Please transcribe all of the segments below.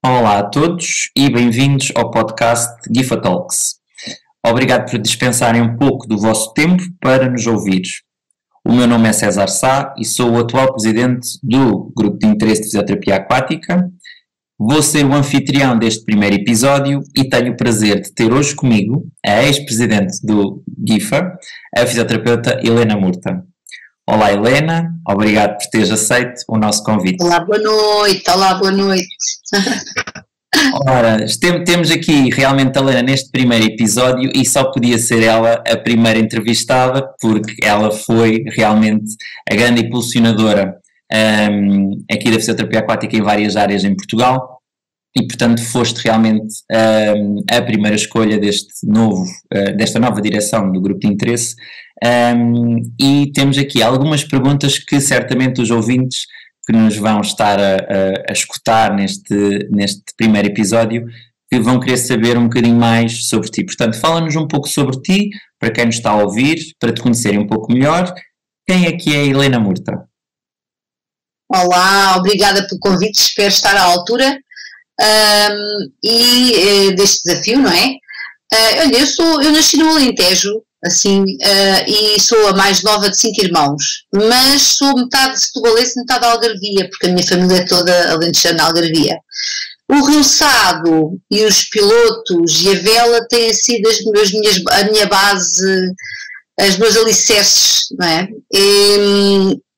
Olá a todos e bem-vindos ao podcast GIFA Talks. Obrigado por dispensarem um pouco do vosso tempo para nos ouvir. O meu nome é César Sá e sou o atual presidente do Grupo de Interesse de Fisioterapia Aquática. Vou ser o anfitrião deste primeiro episódio e tenho o prazer de ter hoje comigo a ex-presidente do GIFA, a fisioterapeuta Helena Murta. Olá Helena, obrigado por teres aceito o nosso convite. Olá, boa noite. Ora, temos aqui realmente a Helena neste primeiro episódio e só podia ser ela a primeira entrevistada porque ela foi realmente a grande impulsionadora aqui da fisioterapia aquática em várias áreas em Portugal e portanto foste realmente a primeira escolha desta nova direção do grupo de interesse. E temos aqui algumas perguntas que certamente os ouvintes que nos vão estar a escutar neste primeiro episódio que vão querer saber um bocadinho mais sobre ti. Portanto, fala-nos um pouco sobre ti, para quem nos está a ouvir, para te conhecerem um pouco melhor. Quem é que é a Helena Murta? Olá, obrigada pelo convite, espero estar à altura deste desafio, não é? Olha, eu nasci no Alentejo, assim, e sou a mais nova de 5 irmãos, mas sou metade setubalense, metade algarvia, porque a minha família é toda alentejana algarvia. O Rio Sado e os pilotos e a vela têm sido a minha base, os meus alicerces, não é?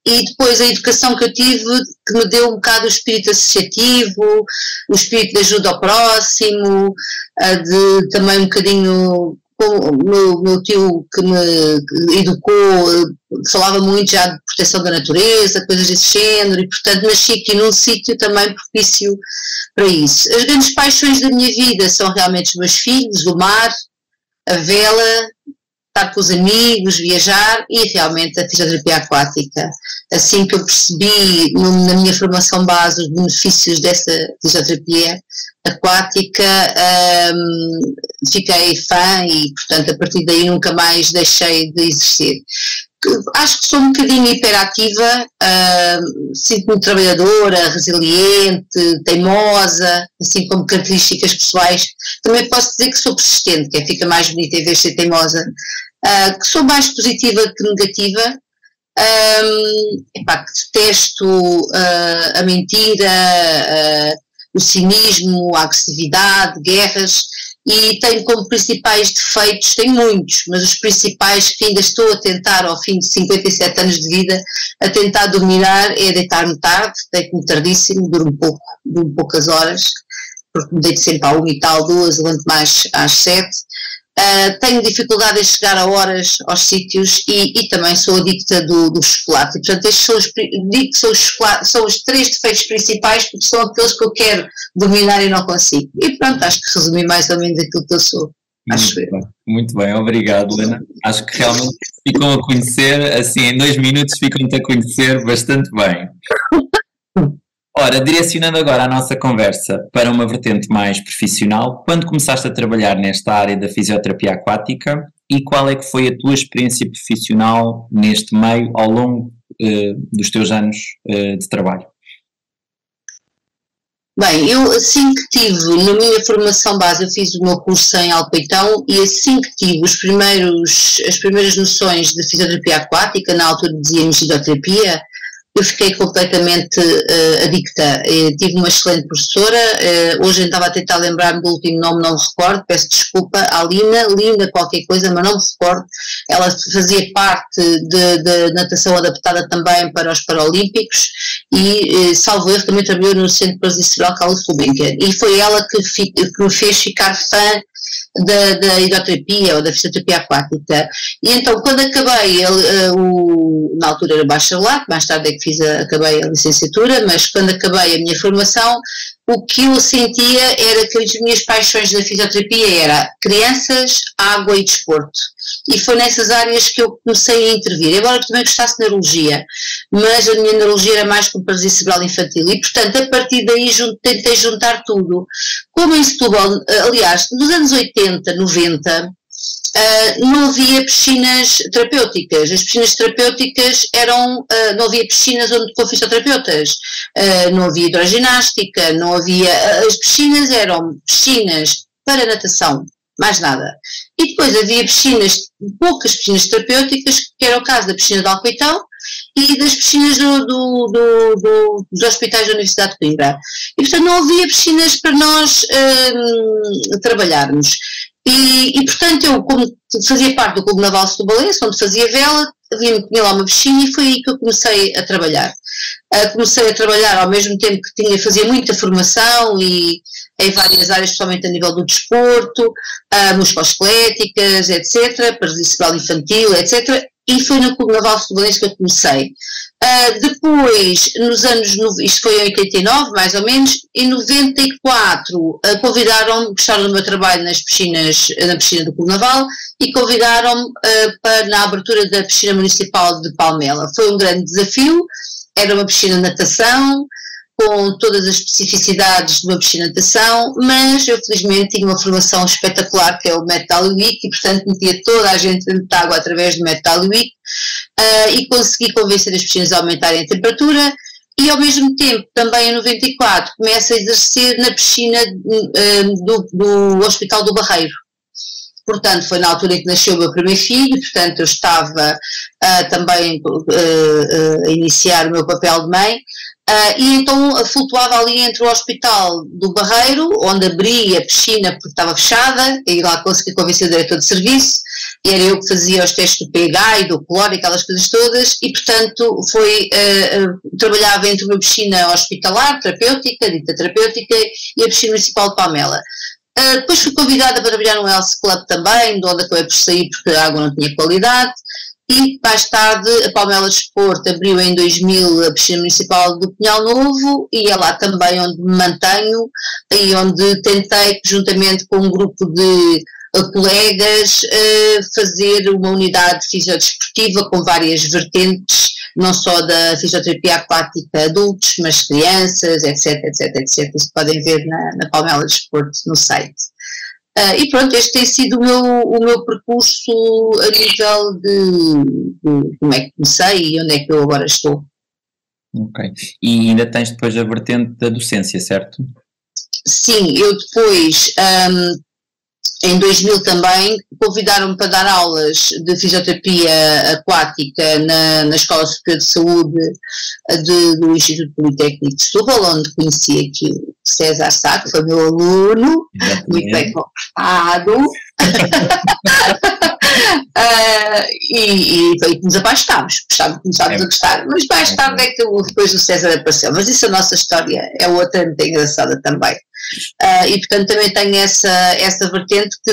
E depois a educação que eu tive, que me deu um bocado o espírito associativo, o espírito de ajuda ao próximo, também um bocadinho. O meu tio que me educou falava muito já de proteção da natureza, coisas desse género, e portanto nasci aqui num sítio também propício para isso. As grandes paixões da minha vida são realmente os meus filhos, o mar, a vela, estar com os amigos, viajar e realmente a fisioterapia aquática. Assim que eu percebi na minha formação base os benefícios dessa fisioterapia aquática, fiquei fã e, portanto, a partir daí nunca mais deixei de exercer. Acho que sou um bocadinho hiperativa, sinto-me trabalhadora, resiliente, teimosa, assim como características pessoais. Também posso dizer que sou persistente, que fica mais bonita em vez de ser teimosa, que sou mais positiva que negativa, que detesto a mentira, o cinismo, a agressividade, guerras, e tenho como principais defeitos, tenho muitos, mas os principais que ainda estou a tentar ao fim de 57 anos de vida, a tentar dominar é deitar-me tarde, deito-me tardíssimo, durmo poucas horas, porque me deito sempre à 1 e tal, 2, levanto mais às 7. Tenho dificuldade em chegar a horas aos sítios e também sou adicta do chocolate. E, portanto, estes são os 3 defeitos principais, porque são aqueles que eu quero dominar e não consigo. E pronto, acho que resumi mais ou menos aquilo que eu sou. Muito bem, obrigado, Helena. Acho que realmente ficam a conhecer, assim, em 2 minutos ficam-te a conhecer bastante bem. Ora, direcionando agora a nossa conversa para uma vertente mais profissional, quando começaste a trabalhar nesta área da fisioterapia aquática e qual é que foi a tua experiência profissional neste meio ao longo dos teus anos de trabalho? Bem, eu assim que tive, na minha formação base, eu fiz o meu curso em Alpeitão e assim que tive as primeiras noções de fisioterapia aquática, na altura dizíamos fisioterapia, eu fiquei completamente adicta. Tive uma excelente professora, hoje eu estava a tentar lembrar-me do último nome, não me recordo, peço desculpa, a Linda qualquer coisa, mas não me recordo. Ela fazia parte de natação adaptada também para os Paralímpicos e, salvo erro, também trabalhou no Centro Parasiteral Carlos Gulbenkian. E foi ela que me fez ficar fã da hidroterapia ou da fisioterapia aquática. E então, quando acabei, na altura era bacharelato, mais tarde é que acabei a licenciatura, mas quando acabei a minha formação, o que eu sentia era que as minhas paixões da fisioterapia eram crianças, água e desporto. E foi nessas áreas que eu comecei a intervir, embora eu também gostasse de neurologia, mas a minha neurologia era mais com paralisia cerebral infantil e, portanto, a partir daí tentei juntar tudo. Como em Setúbal, aliás, nos anos 80, 90, não havia piscinas terapêuticas. As piscinas terapêuticas não havia piscinas com fisioterapeutas, não havia hidroginástica, não havia. As piscinas eram piscinas para natação, mais nada. E depois havia poucas piscinas terapêuticas, que era o caso da piscina de Alcoitão e das piscinas dos hospitais da Universidade de Coimbra. E, portanto, não havia piscinas para nós trabalharmos. E, portanto, eu, como fazia parte do Clube Naval Setobalense, onde fazia vela, tinha lá uma piscina e foi aí que eu comecei a trabalhar. Comecei a trabalhar ao mesmo tempo que fazia muita formação e em várias áreas, especialmente a nível do desporto, musculoesqueléticas, etc., parasiticial infantil, etc., e foi no Clube Naval Setobalense que eu comecei. Depois, nos anos, isto foi em 89, mais ou menos, em 94, convidaram-me, gostaram do meu trabalho na piscina do Clube Naval e convidaram-me na abertura da piscina municipal de Palmela. Foi um grande desafio, era uma piscina de natação, com todas as especificidades de uma piscina de natação, mas eu felizmente tinha uma formação espetacular que é o método Aliwick e portanto metia toda a gente dentro de água através do método Aliwick e consegui convencer as piscinas a aumentarem a temperatura e ao mesmo tempo também em 94 começo a exercer na piscina do Hospital do Barreiro. Portanto, foi na altura em que nasceu o meu primeiro filho, portanto eu estava também a iniciar o meu papel de mãe. E então flutuava ali entre o Hospital do Barreiro, onde abria a piscina porque estava fechada, e lá consegui convencer o diretor de serviço, e era eu que fazia os testes do pH e do cloro e aquelas coisas todas, e portanto trabalhava entre uma piscina hospitalar, terapêutica, dita terapêutica, e a piscina municipal de Palmela. Depois fui convidada para trabalhar no Health Club também, de onde acabei por sair porque a água não tinha qualidade. E mais tarde a Palmela Desporto abriu em 2000 a piscina municipal do Pinhal Novo e é lá também onde me mantenho e onde tentei, juntamente com um grupo de colegas, fazer uma unidade fisiodesportiva com várias vertentes, não só da fisioterapia aquática adultos, mas crianças, etc, etc, etc. Isso podem ver na Palmela Desporto no site. E pronto, este tem sido o meu percurso a nível de como é que comecei e onde é que eu agora estou. Ok. E ainda tens depois a vertente da docência, certo? Sim, eu depois, em 2000 também, convidaram-me para dar aulas de fisioterapia aquática na Escola Superior de Saúde do Instituto Politécnico de Setúbal, onde conheci aqui o César Sá, que foi meu aluno, muito bem comportado. E foi que nos apaixonámos, começámos a gostar, mas mais tarde é que depois o César apareceu, mas isso a nossa história é outra muito engraçada também. E portanto também tenho essa vertente que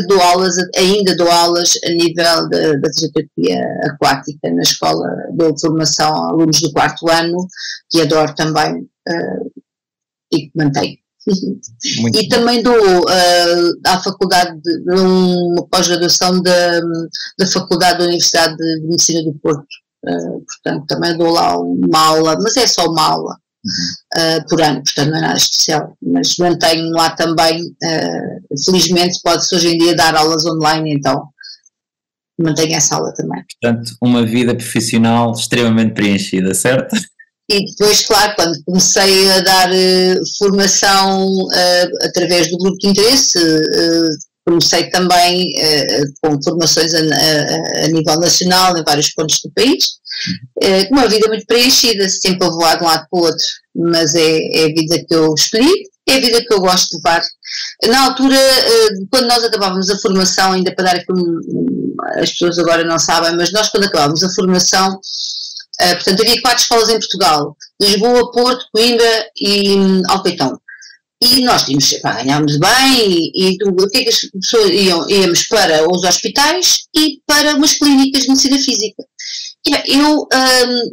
ainda dou aulas a nível da fisioterapia aquática na escola, dou formação a alunos do 4º ano, que adoro também e que mantenho. E também dou à faculdade, uma pós-graduação da Faculdade da Universidade de Medicina do Porto, portanto também dou lá uma aula, mas é só uma aula por ano, portanto não é nada especial, mas mantenho lá também, felizmente pode-se hoje em dia dar aulas online, então mantenho essa aula também. Portanto, uma vida profissional extremamente preenchida, certo? E depois, claro, quando comecei a dar formação através do grupo de interesse, comecei também com formações a nível nacional em vários pontos do país, com uma vida muito preenchida, sempre a voar de um lado para o outro, mas é a vida que eu escolhi, é a vida que eu gosto de levar. Na altura, quando nós acabávamos a formação, ainda para dar aqui as pessoas agora não sabem, mas nós quando acabávamos a formação, portanto havia 4 escolas em Portugal, Lisboa, Porto, Coimbra e Alcoitão. E nós tínhamos, ganhámos bem e o que é que as pessoas íamos para os hospitais e para umas clínicas de medicina física. E eu,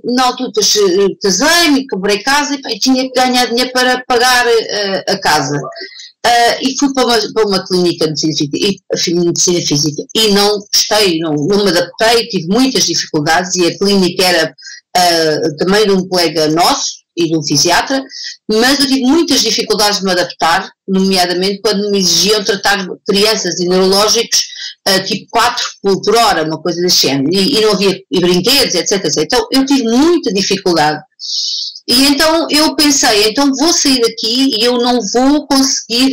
na altura, depois casei-me, comprei casa e tinha que ganhar dinheiro para pagar a casa. E fui para uma clínica de medicina física e não gostei, não me adaptei, tive muitas dificuldades e a clínica era também de um colega nosso e de um fisiatra, mas eu tive muitas dificuldades de me adaptar, nomeadamente quando me exigiam tratar crianças e neurológicos tipo 4 por hora, uma coisa desse género, e não havia brinquedos, etc, etc. Então eu tive muita dificuldade. E então eu pensei, então vou sair daqui e eu não vou conseguir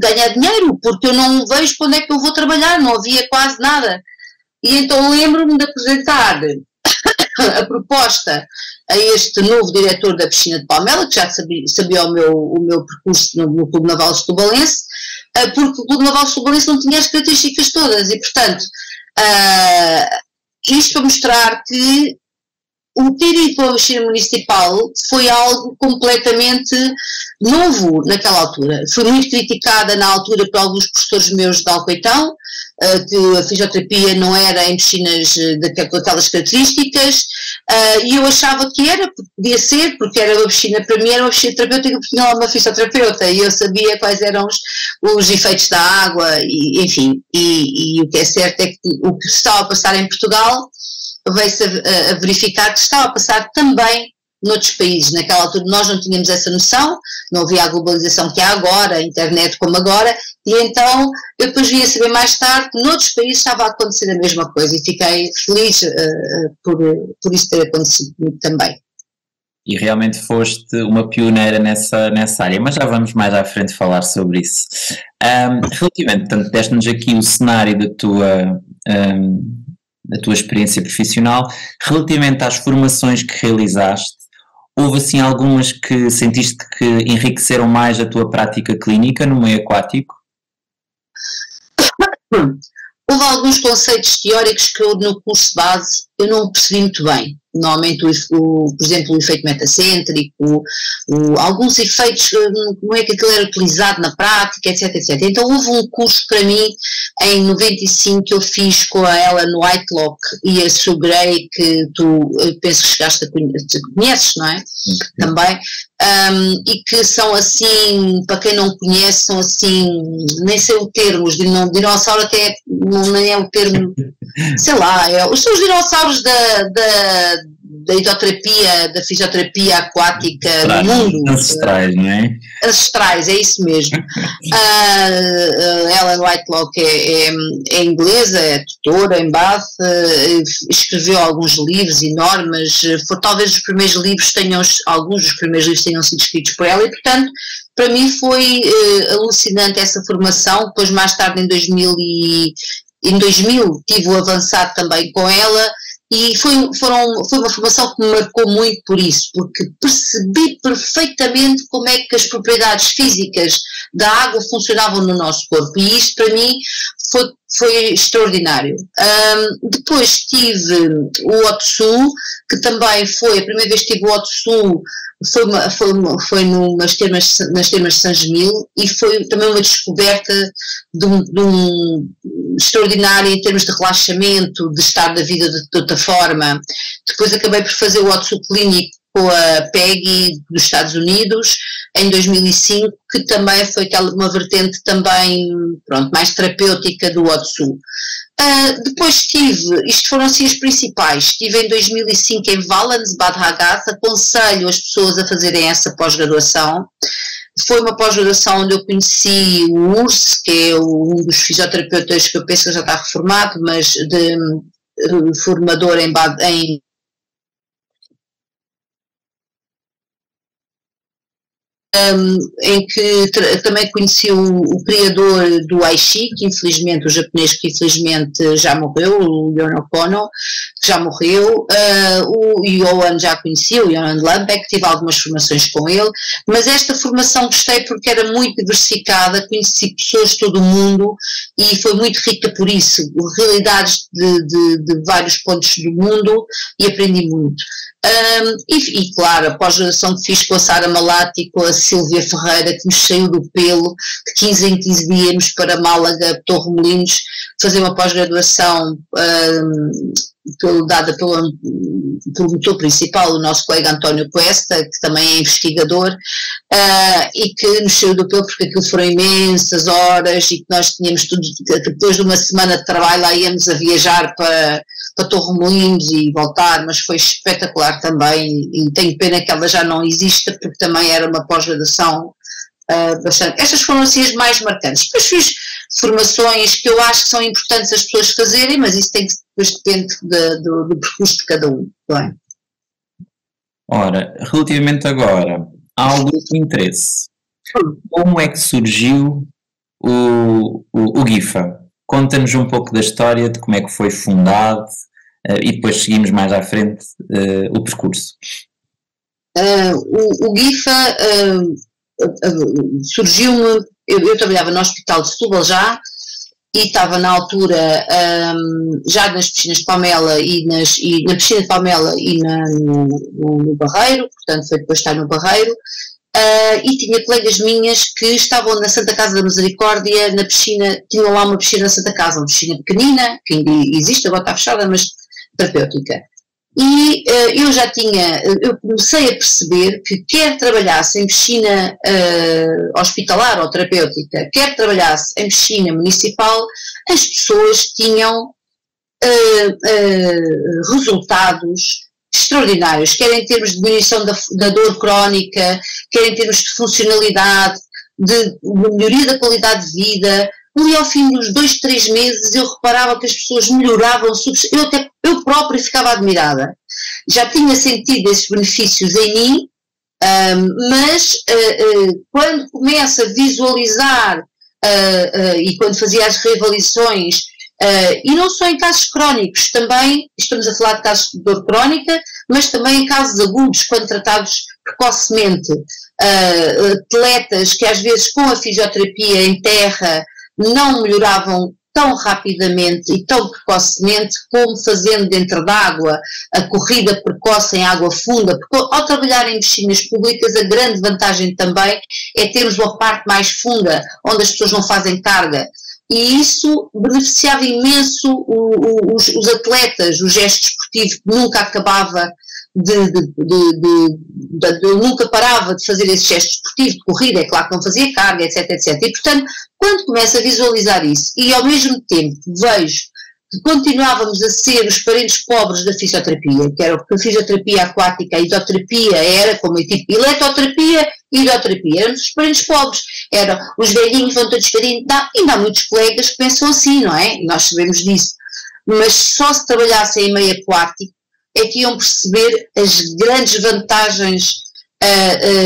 ganhar dinheiro, porque eu não vejo para onde é que eu vou trabalhar, não havia quase nada. E então lembro-me de apresentar a proposta a este novo diretor da piscina de Palmela, que já sabia o meu percurso no Clube Naval Setubalense, porque o Clube Naval Setubalense não tinha as características todas, e portanto, isto para mostrar que o ter ido para a piscina municipal foi algo completamente novo naquela altura. Fui muito criticada na altura por alguns professores meus de Alcoitão, que a fisioterapia não era em piscinas daquelas características, e eu achava que era, podia ser, porque era uma piscina, para mim era uma piscina terapêutica, porque tinha lá uma fisioterapeuta, e eu sabia quais eram os efeitos da água, e, enfim, e o que é certo é que o que estava a passar em Portugal veio-se a verificar que estava a passar também noutros países. Naquela altura nós não tínhamos essa noção, não havia a globalização que há agora, a internet como agora, e então eu depois vim a saber mais tarde que noutros países estava a acontecer a mesma coisa, e fiquei feliz por isso ter acontecido comigo também. E realmente foste uma pioneira nessa área, mas já vamos mais à frente falar sobre isso. Relativamente, portanto, deste-nos aqui o cenário da tua experiência profissional. Relativamente às formações que realizaste, houve assim algumas que sentiste que enriqueceram mais a tua prática clínica no meio aquático? Houve alguns conceitos teóricos que eu no curso base eu não percebi muito bem. Normalmente, por exemplo, o efeito metacêntrico, alguns efeitos, como é que aquilo era utilizado na prática, etc, etc. Então houve um curso para mim, em 95, que eu fiz com a Ellen Whitelock e a Sue Gray, que tu penso que chegaste a conheces, não é? Sim. Também. E que são assim, para quem não conhece, são assim, nem sei o termo, os dinossauro até nem é o termo, sei lá, são os dinossauros da hidroterapia, da fisioterapia aquática no mundo. Ancestrais, não é? Ancestrais, é isso mesmo. Ellen Whitelock é inglesa, é tutora em Bath, escreveu alguns livros enormes, talvez os primeiros livros alguns dos primeiros livros tenham sido escritos por ela, e portanto para mim foi alucinante essa formação. Depois mais tarde em 2000 tive o avançado também com ela, e foi uma formação que me marcou muito por isso, porque percebi perfeitamente como é que as propriedades físicas da água funcionavam no nosso corpo, e isto para mim foi extraordinário. Depois tive o Otsu, que também foi, a primeira vez que tive o Otsu foi nas termas de São Gemil, e foi também uma descoberta de um extraordinário em termos de relaxamento, de estar da vida de outra forma. Depois acabei por fazer o Otsu clínico com a PEGI dos Estados Unidos em 2005, que também foi uma vertente também, pronto, mais terapêutica do Otsu. Depois isto foram assim as principais, estive em 2005 em Valens, Bad Ragaz, aconselho as pessoas a fazerem essa pós-graduação. Foi uma pós-graduação onde eu conheci o Urs, que é um dos fisioterapeutas que eu penso que já está reformado, mas de formador em que também conheci o criador do Aichi, que infelizmente, o japonês que infelizmente já morreu, o Yono Kono, que já morreu, o Johan já conheci, o Johan Lambeck, tive algumas formações com ele, mas esta formação gostei porque era muito diversificada, conheci pessoas de todo o mundo e foi muito rica por isso, realidades de vários pontos do mundo, e aprendi muito. E claro, a pós-graduação que fiz com a Sara Malati e com a Silvia Ferreira, que nos saiu do pelo, de 15 em 15 dias íamos para Málaga, Torremolinos, fazer uma pós-graduação dada pelo motor principal, o nosso colega António Cuesta, que também é investigador, e que nos saiu do pelo porque aquilo foram imensas horas, e que nós tínhamos tudo, depois de uma semana de trabalho lá íamos a viajar para Torremolinos e voltar, mas foi espetacular também, e tenho pena que ela já não exista, porque também era uma pós-graduação bastante. Estas foram assim as mais marcantes. Depois formações que eu acho que são importantes as pessoas fazerem, mas isso depois depende do percurso de cada um, não é? Ora, relativamente agora ao grupo de interesse, como é que surgiu o GIFA? Conta-nos um pouco da história, de como é que foi fundado, e depois seguimos mais à frente o percurso. O GIFA surgiu-me, eu trabalhava no Hospital de Setúbal já, e estava na altura já nas piscinas de Palmela e na piscina de Palmela e no Barreiro, portanto foi depois de estar no Barreiro, e tinha colegas minhas que estavam na Santa Casa da Misericórdia, na piscina, tinham lá uma piscina na Santa Casa, uma piscina pequenina, que ainda existe, agora está fechada, mas terapêutica. E eu comecei a perceber que quer trabalhasse em piscina hospitalar ou terapêutica, quer trabalhasse em piscina municipal, as pessoas tinham resultados extraordinários, quer em termos de diminuição da dor crónica, quer em termos de funcionalidade, de melhoria da qualidade de vida. Ali ao fim dos 2, 3 meses eu reparava que as pessoas melhoravam, eu própria ficava admirada. Já tinha sentido esses benefícios em mim, mas quando começo a visualizar e quando fazia as reavaliações, e não só em casos crónicos, também estamos a falar de casos de dor crónica, mas também em casos agudos, quando tratados precocemente, atletas que às vezes com a fisioterapia em terra não melhoravam tão rapidamente e tão precocemente como fazendo dentro d'água, a corrida precoce em água funda, porque ao trabalhar em piscinas públicas a grande vantagem também é termos uma parte mais funda, onde as pessoas não fazem carga, e isso beneficiava imenso os atletas, o gesto desportivo que nunca acabava eu nunca parava de fazer esse gesto desportivo, de corrida, é claro que não fazia carga, etc, etc. E, portanto, quando começo a visualizar isso e ao mesmo tempo vejo que continuávamos a ser os parentes pobres da fisioterapia, que era porque a fisioterapia aquática, a hidroterapia era como é tipo eletroterapia e hidroterapia, éramos os parentes pobres, eram os velhinhos, vão todos carinho, ainda há muitos colegas que pensam assim, não é? Nós sabemos disso, mas só se trabalhassem em meio aquático é que iam perceber as grandes vantagens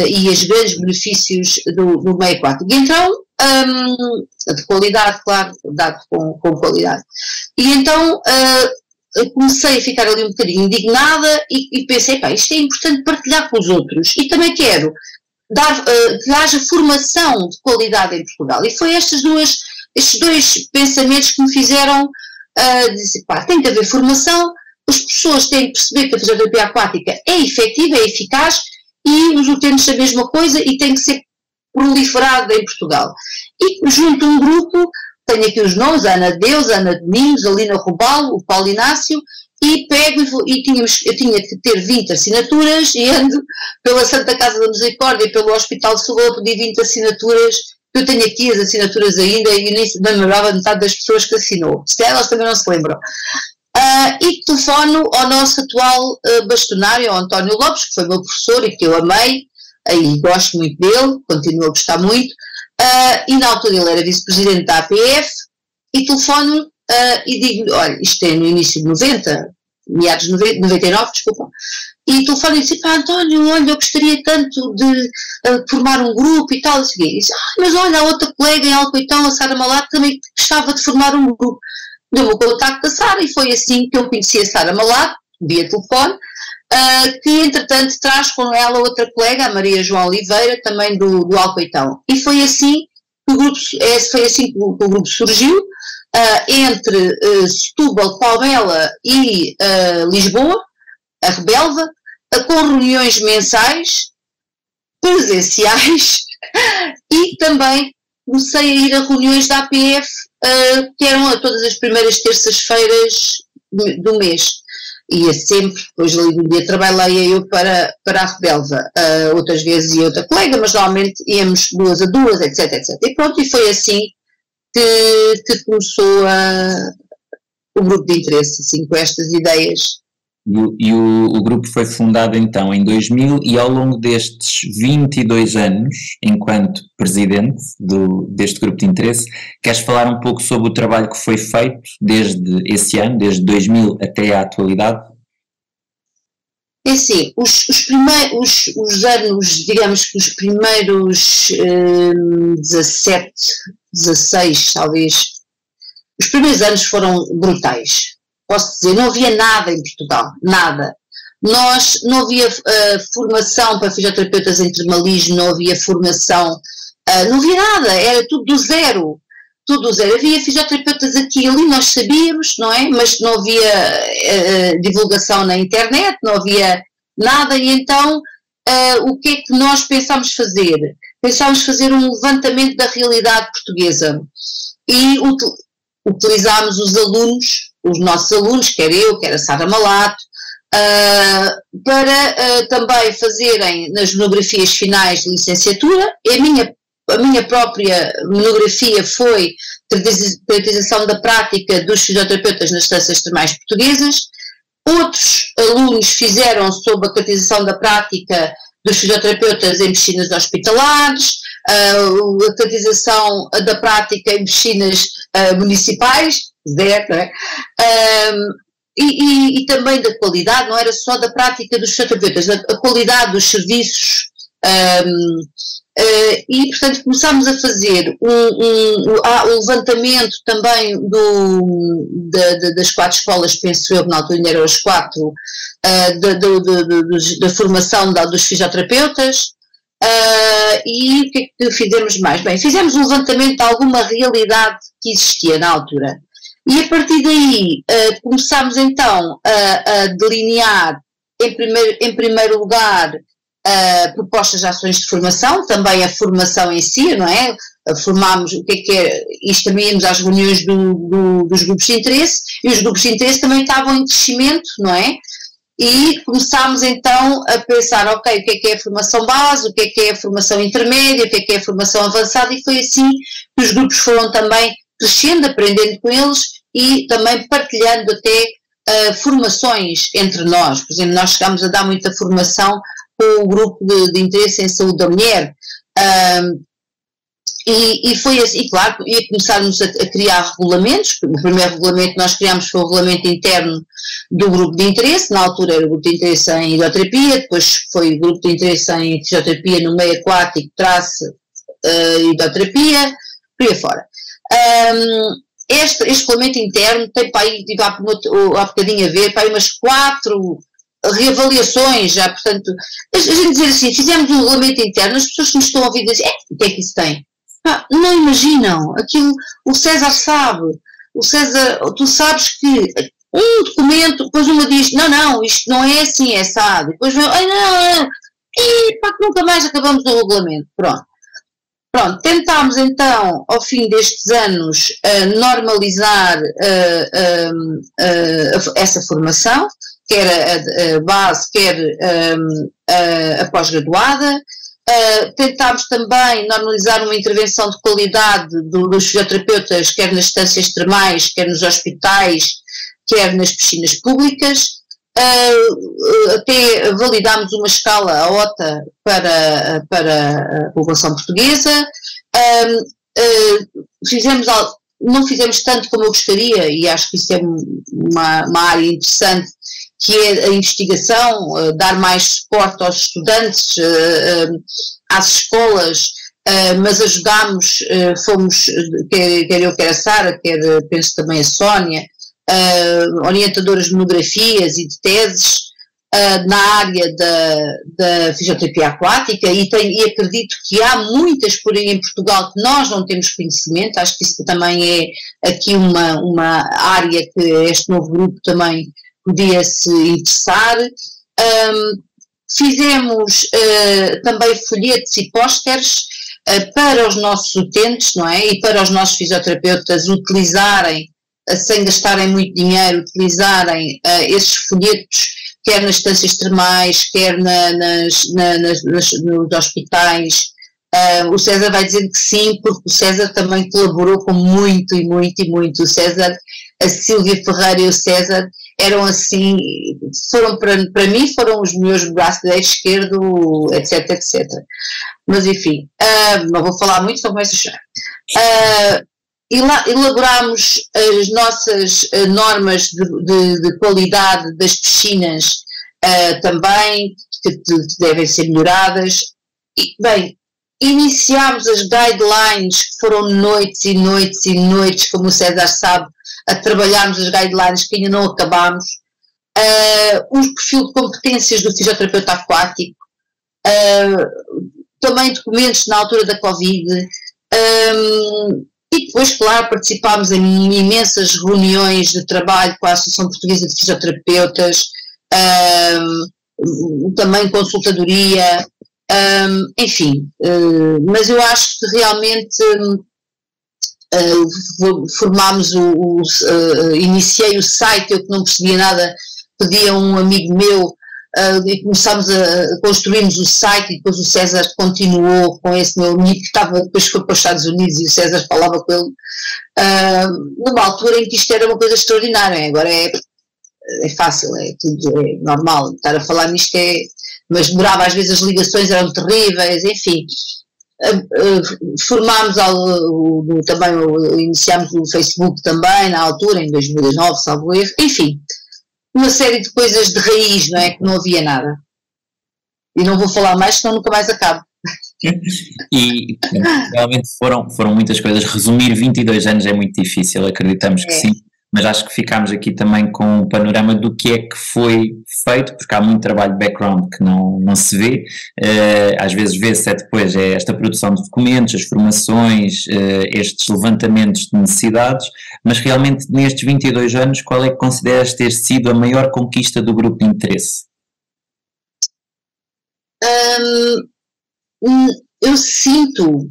e os grandes benefícios do meio aquático. E então, de qualidade, claro, dado com qualidade. E então comecei a ficar ali um bocadinho indignada e pensei, pá, isto é importante partilhar com os outros e também quero dar, que haja formação de qualidade em Portugal. E foi estes dois pensamentos que me fizeram dizer, pá, tem que haver formação. As pessoas têm que perceber que a fisioterapia aquática é efetiva, é eficaz e os utentes a mesma coisa e tem que ser proliferada em Portugal. E junto a um grupo, tenho aqui os nomes, a Ana Deus, a Ana Domingos, a Lina Robalo, o Paulo Inácio, e pego eu tinha que ter 20 assinaturas e ando pela Santa Casa da Misericórdia e pelo Hospital de Setúbal a pedir 20 assinaturas. Eu tenho aqui as assinaturas ainda e nem me lembrava metade das pessoas que assinou. Se elas também não se lembram. E telefono ao nosso atual bastonário, ao António Lopes, que foi meu professor e que eu amei, e gosto muito dele, continuo a gostar muito, e na altura ele era vice-presidente da APF, e telefono e digo, olha, isto é no início de 90, meados de 99, desculpa, e telefono e disse, pá, António, olha, eu gostaria tanto de formar um grupo e tal, e disse, mas olha, a outra colega em Alcoitão, a Sara Malato, também gostava de formar um grupo. Deu-me o contacto da Sara e foi assim que eu conheci a Sara Malato, via telefone, que entretanto traz com ela outra colega, a Maria João Oliveira, também do Alcoitão. E foi assim que o grupo surgiu, entre Setúbal, Palmela e Lisboa, a Rebelva, com reuniões mensais, presenciais, e também comecei a ir a reuniões da APF, que eram a todas as primeiras terças-feiras do mês. Ia sempre, depois ali do dia trabalhei eu para a Rebelva, outras vezes ia outra colega, mas normalmente íamos 2 a 2, etc, etc. E pronto, e foi assim que começou o grupo de interesse, assim, com estas ideias O grupo foi fundado então em 2000 e ao longo destes 22 anos, enquanto presidente deste grupo de interesse, queres falar um pouco sobre o trabalho que foi feito desde esse ano, desde 2000 até à atualidade? É assim, os anos, digamos que os primeiros 17, 16 talvez, os primeiros anos foram brutais. Posso dizer, não havia nada em Portugal, nada. Não havia formação para fisioterapeutas em termalismo, não havia formação, não havia nada, era tudo do zero. Tudo do zero. Havia fisioterapeutas aqui e ali, nós sabíamos, não é? Mas não havia divulgação na internet, não havia nada, e então o que é que nós pensámos fazer? Pensámos fazer um levantamento da realidade portuguesa e utilizámos os nossos alunos, quer eu, quer a Sara Malato, para também fazerem nas monografias finais de licenciatura. A minha própria monografia foi caracterização da prática dos fisioterapeutas nas estações termais portuguesas. Outros alunos fizeram sobre a caracterização da prática dos fisioterapeutas em piscinas hospitalares, a caracterização da prática em piscinas municipais, zero, não é? E também da qualidade, não era só da prática dos fisioterapeutas, a qualidade dos serviços. E, portanto, começámos a fazer o levantamento também das 4 escolas, penso eu, que na altura ainda eram as 4, da formação dos fisioterapeutas. E o que é que fizemos mais? Bem, fizemos um levantamento de alguma realidade que existia na altura. E a partir daí começámos então a delinear, em primeiro lugar, propostas de ações de formação, também a formação em si, não é? Formámos o que é, isto também íamos às reuniões dos grupos de interesse, e os grupos de interesse também estavam em crescimento, não é? E começámos então a pensar, ok, o que é a formação base, o que é a formação intermédia, o que é a formação avançada, e foi assim que os grupos foram também crescendo, aprendendo com eles e também partilhando até formações entre nós. Por exemplo, nós chegámos a dar muita formação com o grupo de interesse em saúde da mulher, e foi assim, e claro, e começarmos a criar regulamentos. O primeiro regulamento que nós criámos foi o regulamento interno do grupo de interesse, na altura era o grupo de interesse em hidroterapia, depois foi o grupo de interesse em fisioterapia no meio aquático, hidroterapia, por aí fora. Este regulamento interno tem para aí, tive há bocadinho a ver, para aí umas 4 reavaliações já, portanto, a gente dizer assim, fizemos um regulamento interno, as pessoas que nos estão a ouvir dizem, o que é que isso tem? Não imaginam, aquilo, o César sabe, tu sabes que um documento, depois uma diz, não, isto não é assim, é assado, depois vem, não, e pá, que nunca mais acabamos do regulamento, pronto, tentámos então, ao fim destes anos, normalizar essa formação, quer a base, quer a pós-graduada. Tentámos também normalizar uma intervenção de qualidade dos fisioterapeutas, quer nas instâncias termais, quer nos hospitais, quer nas piscinas públicas. Até validámos uma escala, a OTA, para a população portuguesa. Não fizemos tanto como eu gostaria, e acho que isso é uma área interessante, que é a investigação, dar mais suporte aos estudantes, às escolas, mas ajudámos, fomos, quer eu, quer a Sara, quer penso também a Sónia, orientadoras de monografias e de teses na área da fisioterapia aquática, e acredito que há muitas por aí em Portugal que nós não temos conhecimento. Acho que isso também é aqui uma área que este novo grupo também podia se interessar. Fizemos também folhetos e pósteres para os nossos utentes, não é? E para os nossos fisioterapeutas utilizarem, sem gastarem muito dinheiro, utilizarem esses folhetos, quer nas instâncias termais, quer nos hospitais. O César vai dizendo que sim, porque o César também colaborou com muito. O César, a Sílvia Ferreira e o César, eram assim, foram para mim, foram os meus braços direito, esquerdo, etc, etc. Mas enfim, não vou falar muito, só começo a chorar. Elaborámos as nossas normas de qualidade das piscinas também, que devem ser melhoradas. E, bem, iniciámos as guidelines, que foram noites e noites e noites, como o César sabe, a trabalharmos as guidelines que ainda não acabámos. O perfil de competências do fisioterapeuta aquático, também documentos na altura da Covid, e depois, claro, participámos em imensas reuniões de trabalho com a Associação Portuguesa de Fisioterapeutas, também consultadoria, enfim, mas eu acho que realmente formámos iniciei o site, eu que não percebia nada, pedi a um amigo meu e começámos construirmos o site, e depois o César continuou com esse meu amigo que depois foi para os Estados Unidos e o César falava com ele, numa altura em que isto era uma coisa extraordinária. Agora é fácil, é tudo é normal, estar a falar nisto mas demorava, às vezes as ligações eram terríveis, enfim. Formámos também, iniciámos o Facebook também na altura, em 2009, salvo erro, enfim, uma série de coisas de raiz, não é, que não havia nada. E não vou falar mais, senão nunca mais acabo. E realmente foram muitas coisas. Resumir 22 anos é muito difícil, acreditamos que sim, mas acho que ficámos aqui também com um panorama do que é que foi feito, porque há muito trabalho de background que não se vê, às vezes vê-se depois esta produção de documentos, as formações, estes levantamentos de necessidades, mas realmente nestes 22 anos, qual é que consideras ter sido a maior conquista do grupo de interesse? Eu sinto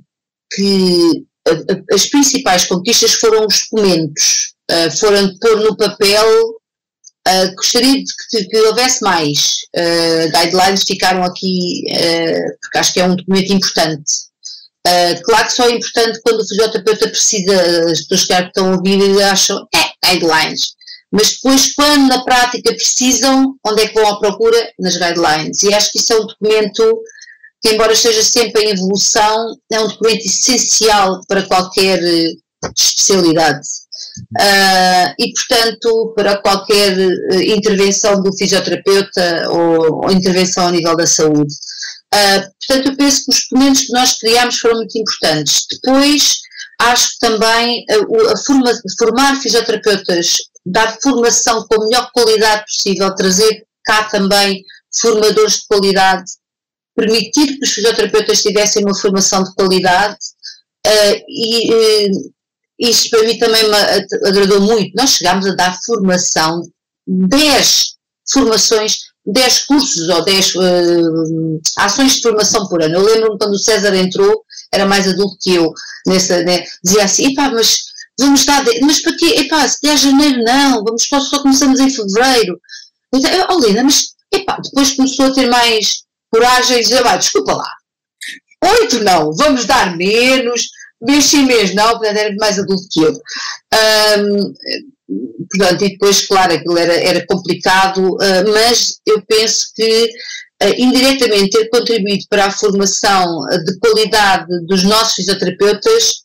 que as principais conquistas foram os documentos, foram pôr no papel. Gostaria que houvesse mais guidelines, ficaram aqui, porque acho que é um documento importante. Claro que só é importante quando o fisioterapeuta precisa, as pessoas que estão a ouvir acham, guidelines, mas depois quando na prática precisam, onde é que vão à procura? Nas guidelines, e acho que isso é um documento que, embora esteja sempre em evolução, é um documento essencial para qualquer especialidade. E, portanto, para qualquer intervenção do fisioterapeuta ou intervenção a nível da saúde. Portanto, eu penso que os documentos que nós criámos foram muito importantes. Depois, acho que também formar fisioterapeutas, dar formação com a melhor qualidade possível, trazer cá também formadores de qualidade, permitir que os fisioterapeutas tivessem uma formação de qualidade, isto para mim também me agradou muito. Nós chegámos a dar formação, 10 formações, 10 cursos ou 10 ações de formação por ano. Eu lembro-me quando o César entrou, era mais adulto que eu, dizia assim, mas vamos dar, mas para quê? Se der janeiro não, só começamos em fevereiro. Então, Lina, mas depois começou a ter mais coragem e dizer, desculpa lá, 8 não, vamos dar menos, mês sim, mês não, portanto era mais adulto que eu. Portanto, e depois, claro, aquilo era complicado, mas eu penso que indiretamente ter contribuído para a formação de qualidade dos nossos fisioterapeutas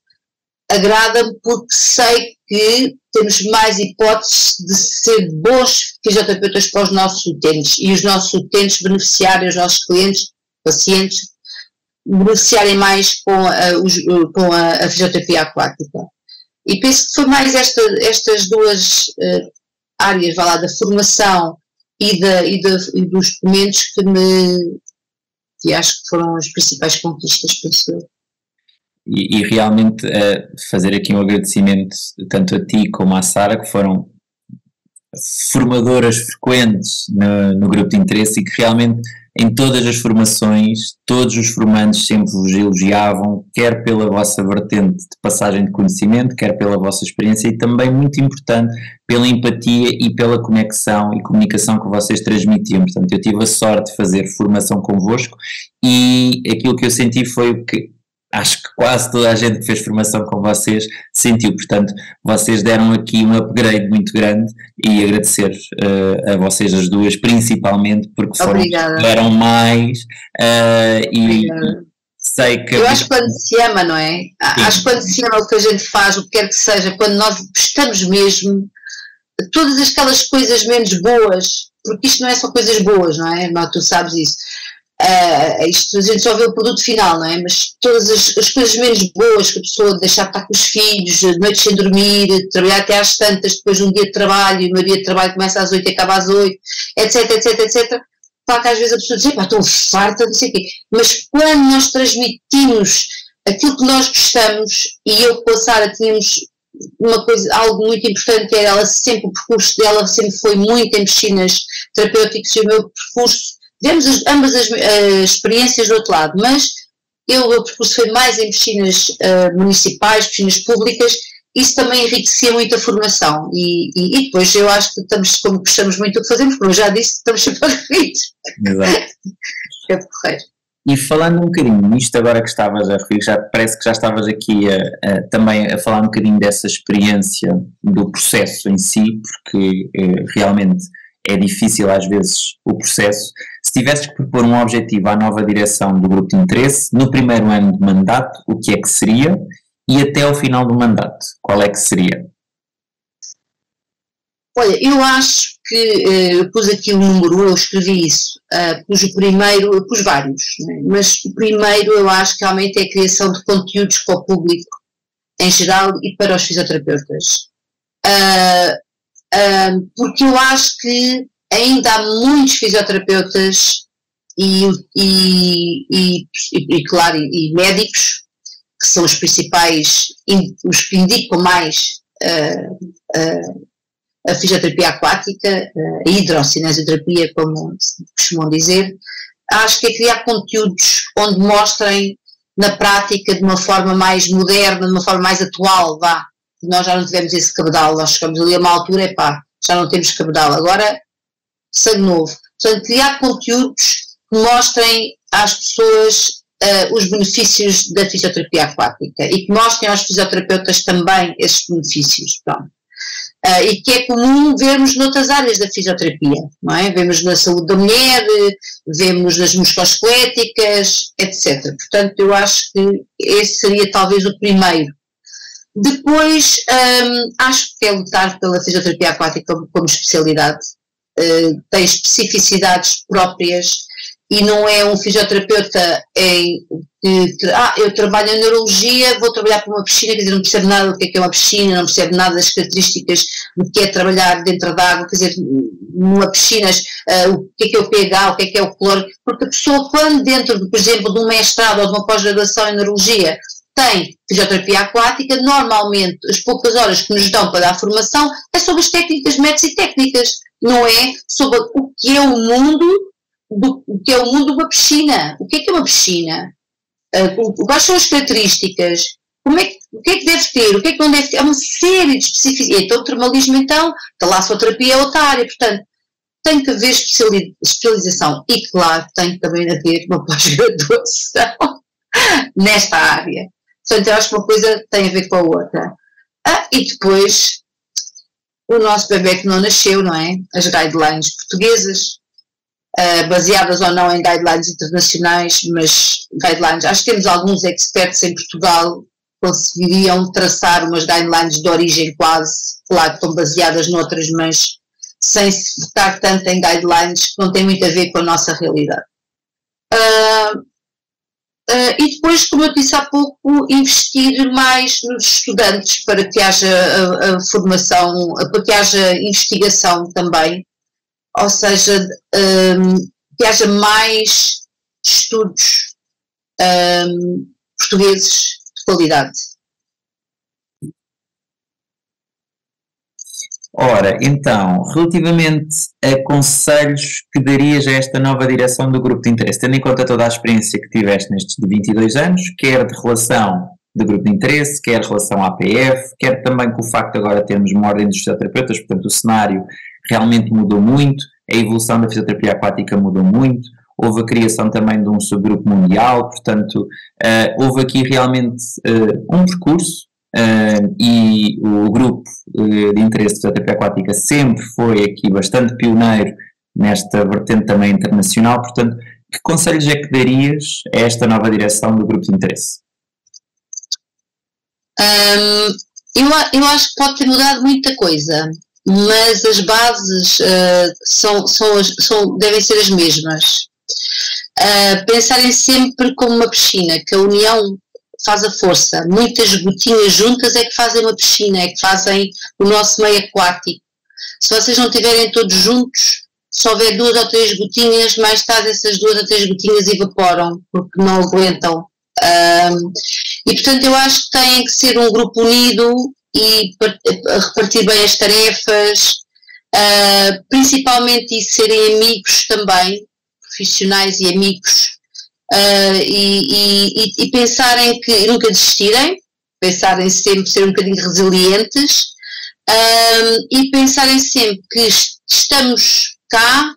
agrada-me, porque sei que temos mais hipóteses de ser bons fisioterapeutas para os nossos utentes, e os nossos utentes beneficiarem, os nossos clientes, pacientes, beneficiarem mais com a fisioterapia aquática. E penso que foi mais estas duas áreas, da formação e dos documentos que acho que foram as principais conquistas, penso eu. E realmente fazer aqui um agradecimento tanto a ti como à Sara, que foram formadoras frequentes no grupo de interesse, e que realmente em todas as formações, todos os formandos sempre vos elogiavam, quer pela vossa vertente de passagem de conhecimento, quer pela vossa experiência, e também, muito importante, pela empatia e pela conexão e comunicação que vocês transmitiam. Portanto, eu tive a sorte de fazer formação convosco, e aquilo que eu senti foi que acho que quase toda a gente que fez formação com vocês sentiu, portanto, vocês deram aqui um upgrade muito grande e agradecer a vocês as duas, principalmente, porque deram mais e sei que... Eu acho que quando se ama, não é? Sim. Acho que quando se ama o que a gente faz, o que quer que seja, quando nós gostamos mesmo, todas aquelas coisas menos boas, porque isto não é só coisas boas, não é? Mas tu sabes isso. Isto a gente só vê o produto final, não é? Mas todas as coisas menos boas, que a pessoa deixar de estar com os filhos, noites sem dormir, trabalhar até às tantas, depois de um dia de trabalho, e o meu dia de trabalho começa às 8 e acaba às 8, etc, etc, etc. Claro que às vezes a pessoa diz, estou farta, não sei o quê. Mas quando nós transmitimos aquilo que nós gostamos, e eu com a Sara tínhamos uma coisa, algo muito importante, era ela sempre, o percurso dela sempre foi muito em piscinas terapêuticas, e o meu percurso, vemos ambas as experiências do outro lado, mas o meu percurso foi mais em piscinas municipais, piscinas públicas. Isso também enriquecia muito a formação e depois eu acho que estamos, como gostamos muito do que fazemos, como eu já disse, estamos sempre a referir. Exato. É porreiro. E falando um bocadinho nisto agora que estavas a referir, já parece que já estavas aqui também a falar um bocadinho dessa experiência do processo em si, porque realmente é difícil às vezes o processo. Se tivesses que propor um objetivo à nova direção do grupo de interesse, no primeiro ano de mandato, o que é que seria? E até ao final do mandato, qual é que seria? Olha, eu acho que eu pus aqui um número, eu escrevi isso, pus o primeiro, eu pus vários, né? Mas o primeiro eu acho que realmente é a criação de conteúdos para o público em geral e para os fisioterapeutas. Porque eu acho que ainda há muitos fisioterapeutas claro, e médicos, que são os principais, os que indicam mais a fisioterapia aquática, a hidrocinesiologia, como costumam dizer. Acho que é criar conteúdos onde mostrem na prática de uma forma mais moderna, de uma forma mais atual, vá. Nós já não tivemos esse cabedal, nós chegamos ali a uma altura, já não temos cabedal, agora sangue novo. Portanto, criar conteúdos que mostrem às pessoas os benefícios da fisioterapia aquática e que mostrem aos fisioterapeutas também esses benefícios, pronto. E que é comum vermos noutras áreas da fisioterapia, não é? Vemos na saúde da mulher, vemos nas musculoesqueléticas, etc. Portanto, eu acho que esse seria talvez o primeiro. Depois, acho que é lutar pela fisioterapia aquática como especialidade. Tem especificidades próprias e não é um fisioterapeuta eu trabalho em neurologia, vou trabalhar para uma piscina, quer dizer, não percebe nada do que é uma piscina, não percebe nada das características do que é trabalhar dentro da água, quer dizer, numa piscina, o que é o pH, o que é o cloro, porque a pessoa quando dentro, por exemplo, de um mestrado ou de uma pós-graduação em neurologia tem fisioterapia aquática, normalmente as poucas horas que nos dão para dar a formação é sobre as técnicas, métodos e técnicas, não é sobre o que é o mundo de uma piscina. O que é uma piscina? Quais são as características? O que é que deve ter? O que é que não deve ter? Há uma série de especificidades. Então, o termalismo, então, a talassoterapia é outra área. Portanto, tem que haver especialização. E, claro, tem que também haver uma pós-graduação nesta área. Portanto, eu acho que uma coisa tem a ver com a outra. E depois, o nosso bebê que não nasceu, não é? As guidelines portuguesas, baseadas ou não em guidelines internacionais, mas guidelines, acho que temos alguns experts em Portugal que conseguiriam traçar umas guidelines de origem quase, claro que estão baseadas noutras, mas sem se focar tanto em guidelines que não têm muito a ver com a nossa realidade. E depois, como eu disse há pouco, investir mais nos estudantes para que haja a formação, para que haja investigação também, ou seja, que haja mais estudos portugueses de qualidade. Ora, então, relativamente a conselhos que darias a esta nova direção do grupo de interesse, tendo em conta toda a experiência que tiveste nestes 22 anos, quer de relação de grupo de interesse, quer relação à APF, quer também com o facto de agora termos uma ordem dos fisioterapeutas, portanto o cenário realmente mudou muito, a evolução da fisioterapia aquática mudou muito, houve a criação também de um subgrupo mundial, portanto, houve aqui realmente um percurso, e o grupo de interesse de fisioterapia aquática sempre foi aqui bastante pioneiro nesta vertente também internacional, portanto, que conselhos é que darias a esta nova direção do grupo de interesse? Eu acho que pode ter mudado muita coisa, mas as bases devem ser as mesmas. Pensarem sempre como uma piscina, que a união faz a força. Muitas gotinhas juntas é que fazem uma piscina, é que fazem o nosso meio aquático. Se vocês não estiverem todos juntos, se houver 2 ou 3 gotinhas, mais tarde essas 2 ou 3 gotinhas evaporam, porque não aguentam. E portanto eu acho que tem que ser um grupo unido e repartir bem as tarefas, principalmente e serem amigos também, profissionais e amigos, e pensarem que nunca desistirem, pensarem sempre ser um bocadinho resilientes, e pensarem sempre que estamos cá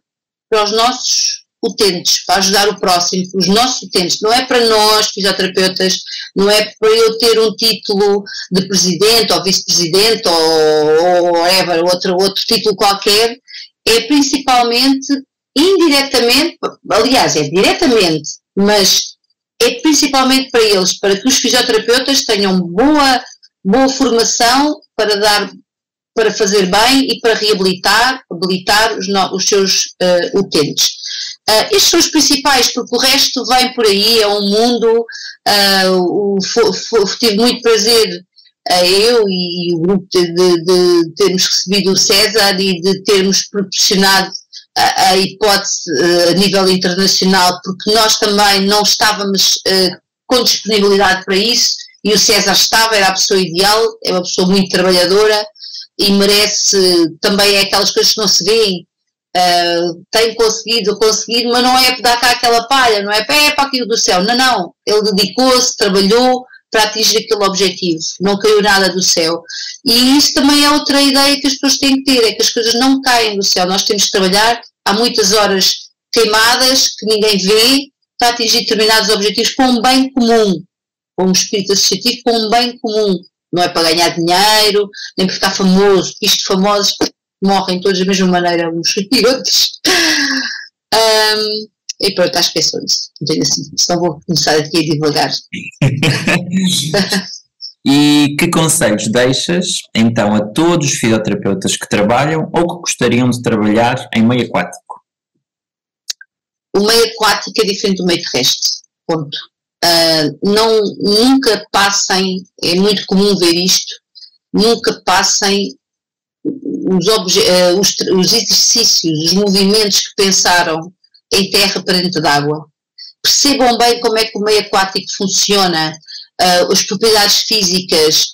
para os nossos utentes, para ajudar o próximo, os nossos utentes. Não é para nós, fisioterapeutas, não é para eu ter um título de presidente ou vice-presidente ou whatever, outro título qualquer, é principalmente, indiretamente, aliás, é diretamente, mas é principalmente para eles, para que os fisioterapeutas tenham boa formação para fazer bem e para habilitar os seus utentes. Estes são os principais, porque o resto vem por aí, é um mundo. Tive muito prazer, eu e o grupo, de termos recebido o César e de termos proporcionado a hipótese a nível internacional, porque nós também não estávamos com disponibilidade para isso, e o César estava, era a pessoa ideal, é uma pessoa muito trabalhadora e merece, também é aquelas coisas que não se veem. Tem conseguido, mas não é para dar cá aquela palha, não é para aquilo do céu, não, ele dedicou-se, trabalhou para atingir aquele objetivo, não caiu nada do céu, e isso também é outra ideia que as pessoas têm que ter, é que as coisas não caem do céu, nós temos que trabalhar, há muitas horas queimadas que ninguém vê, para atingir determinados objetivos com um bem comum, com um espírito associativo, com um bem comum, não é para ganhar dinheiro, nem para ficar famoso, isto famosos morrem todos da mesma maneira uns e outros. E pronto, acho que é só isso. Não tenho assim, senão vou começar aqui a divagar. E que conselhos deixas, então, a todos os fisioterapeutas que trabalham ou que gostariam de trabalhar em meio aquático? O meio aquático é diferente do meio terrestre, ponto. Nunca passem, é muito comum ver isto, nunca passem os exercícios, os movimentos que pensaram em terra para dentro d'água. Percebam bem como é que o meio aquático funciona, as propriedades físicas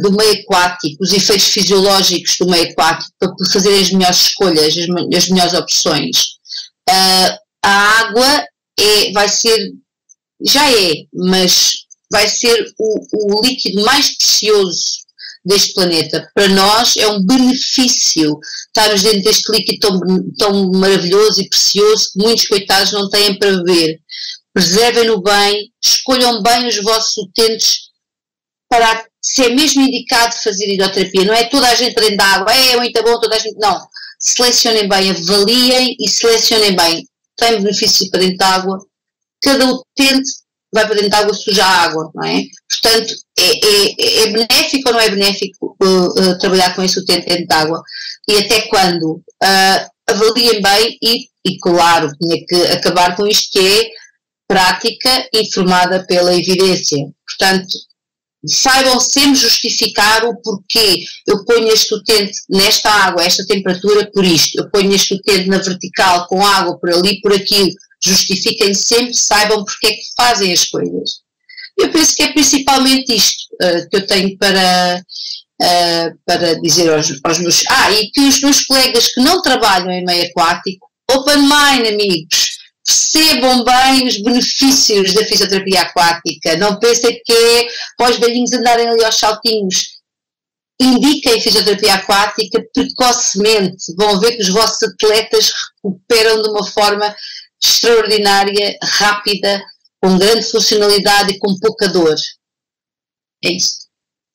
do meio aquático, os efeitos fisiológicos do meio aquático, para fazerem as melhores escolhas, as melhores opções. A água mas vai ser o líquido mais precioso deste planeta. Para nós é um benefício estarmos dentro deste líquido tão maravilhoso e precioso que muitos coitados não têm para beber. Preservem-no bem, escolham bem os vossos utentes para se é mesmo indicado fazer hidroterapia. Não é toda a gente dentro da água, é muito bom, toda a gente. Não. Selecionem bem, avaliem e selecionem bem. Tem benefício para dentro da água. Cada utente vai para dentro da água sujar a água, não é? Portanto, é benéfico ou não é benéfico trabalhar com esse utente dentro da água? E até quando? Avaliem bem e claro, tinha que acabar com isto que é prática informada pela evidência. Portanto, saibam sempre justificar o porquê. Eu ponho este utente nesta água, esta temperatura, por isto. Eu ponho este utente na vertical com água por ali, por aquilo. Justifiquem sempre, saibam porque é que fazem as coisas. Eu penso que é principalmente isto que eu tenho para dizer aos meus... e que os meus colegas que não trabalham em meio aquático, open mind, amigos, percebam bem os benefícios da fisioterapia aquática, não pensem que é para os velhinhos andarem ali aos saltinhos. Indiquem fisioterapia aquática precocemente, vão ver que os vossos atletas recuperam de uma forma extraordinária, rápida, com grande funcionalidade e com pouca dor. É isso.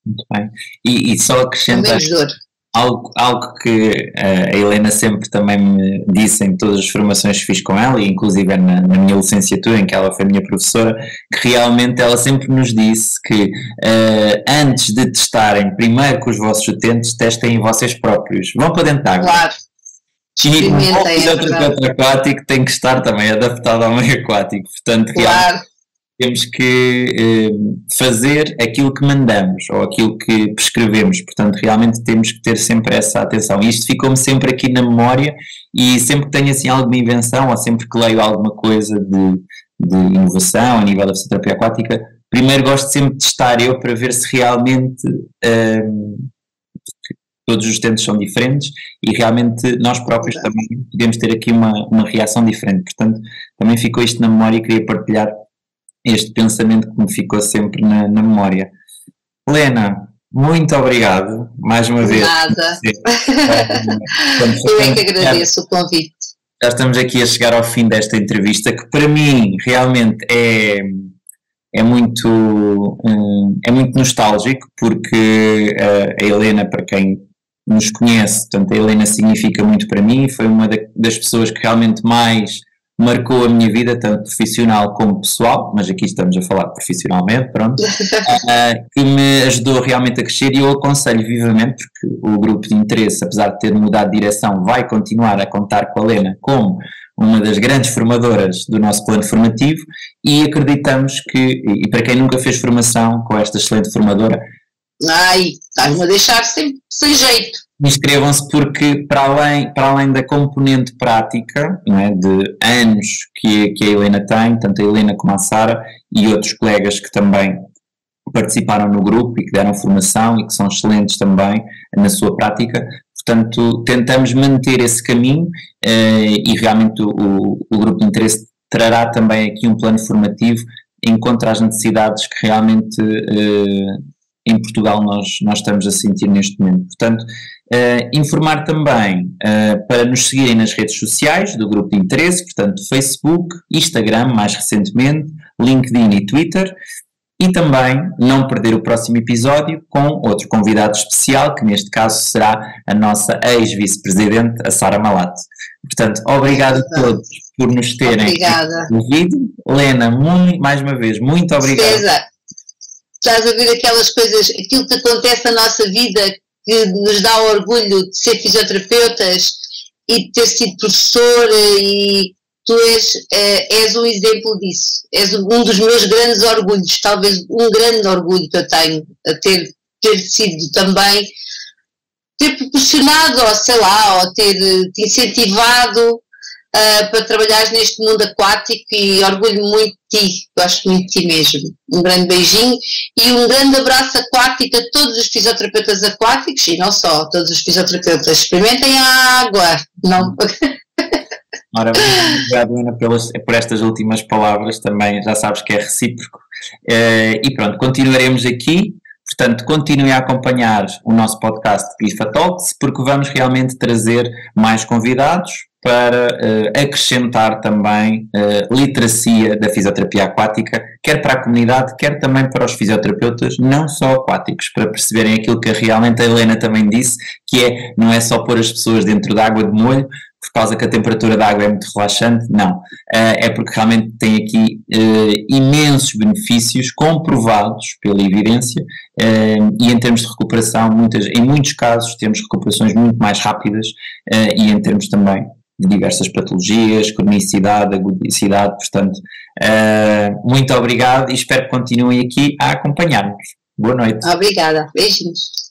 Muito bem. E só acrescentar algo que a Helena sempre também me disse em todas as formações que fiz com ela, e inclusive na minha licenciatura, em que ela foi minha professora, que realmente ela sempre nos disse que antes de testarem, primeiro com os vossos utentes, testem em vocês próprios. Vão para dentro de água. Claro. E um bom fisioterapeuta aquático tem que estar também adaptado ao meio aquático. Portanto, claro, temos que fazer aquilo que mandamos ou aquilo que prescrevemos, portanto realmente temos que ter sempre essa atenção. Isto ficou-me sempre aqui na memória, e sempre que tenho assim alguma invenção ou sempre que leio alguma coisa de inovação a nível da fisioterapia aquática, primeiro gosto sempre de testar eu para ver se realmente todos os utentes são diferentes e realmente nós próprios também podemos ter aqui uma reação diferente. Portanto, também ficou isto na memória e queria partilhar este pensamento que me ficou sempre na memória. Helena, muito obrigado, mais uma vez. Nada. Eu é que agradeço o convite. Já estamos aqui a chegar ao fim desta entrevista, que para mim realmente é muito nostálgico, porque a Helena, para quem nos conhece, portanto, a Helena significa muito para mim, foi uma das pessoas que realmente mais marcou a minha vida, tanto profissional como pessoal, mas aqui estamos a falar profissionalmente, pronto, que me ajudou realmente a crescer, e eu aconselho vivamente, porque o grupo de interesse, apesar de ter mudado de direção, vai continuar a contar com a Helena como uma das grandes formadoras do nosso plano formativo, e acreditamos que, e para quem nunca fez formação com esta excelente formadora, estás-me a deixar sem jeito. Inscrevam-se, porque para além da componente prática, não é, de anos que a Helena tem, tanto a Helena como a Sara e outros colegas que também participaram no grupo e que deram formação e que são excelentes também na sua prática, portanto tentamos manter esse caminho e realmente o grupo de interesse trará também aqui um plano formativo em contra as necessidades que realmente em Portugal nós estamos a sentir neste momento. Portanto, informar também para nos seguirem nas redes sociais do grupo de interesse, portanto Facebook, Instagram mais recentemente, LinkedIn e Twitter, e também não perder o próximo episódio com outro convidado especial, que neste caso será a nossa ex-vice-presidente, a Sara Malato. Portanto, obrigado a todos por nos terem ouvido. Helena, mais uma vez, muito obrigado. César, estás a ver aquelas coisas, aquilo que acontece na nossa vida, que nos dá orgulho de ser fisioterapeutas e de ter sido professor, e tu és um exemplo disso. És um dos meus grandes orgulhos, talvez um grande orgulho que eu tenho, a ter sido também, ter proporcionado, ou sei lá, ou ter te incentivado para trabalhares neste mundo aquático, e orgulho muito de ti, gosto muito de ti mesmo. Um grande beijinho e um grande abraço aquático a todos os fisioterapeutas aquáticos, e não só, todos os fisioterapeutas. Experimentem a água. Não. Ora, muito obrigado, Ana, por estas últimas palavras, também já sabes que é recíproco. E pronto, continuaremos aqui. Portanto, continuem a acompanhar o nosso podcast PIFA Talks, porque vamos realmente trazer mais convidados para acrescentar também literacia da fisioterapia aquática, quer para a comunidade, quer também para os fisioterapeutas, não só aquáticos, para perceberem aquilo que realmente a Helena também disse, que não é só pôr as pessoas dentro da água de molho, por causa que a temperatura da água é muito relaxante, não. É porque realmente tem aqui imensos benefícios comprovados pela evidência, e em termos de recuperação, em muitos casos temos recuperações muito mais rápidas, e em termos também de diversas patologias, cronicidade, agudicidade, portanto, muito obrigado e espero que continuem aqui a acompanhar-nos. Boa noite. Obrigada, beijinhos.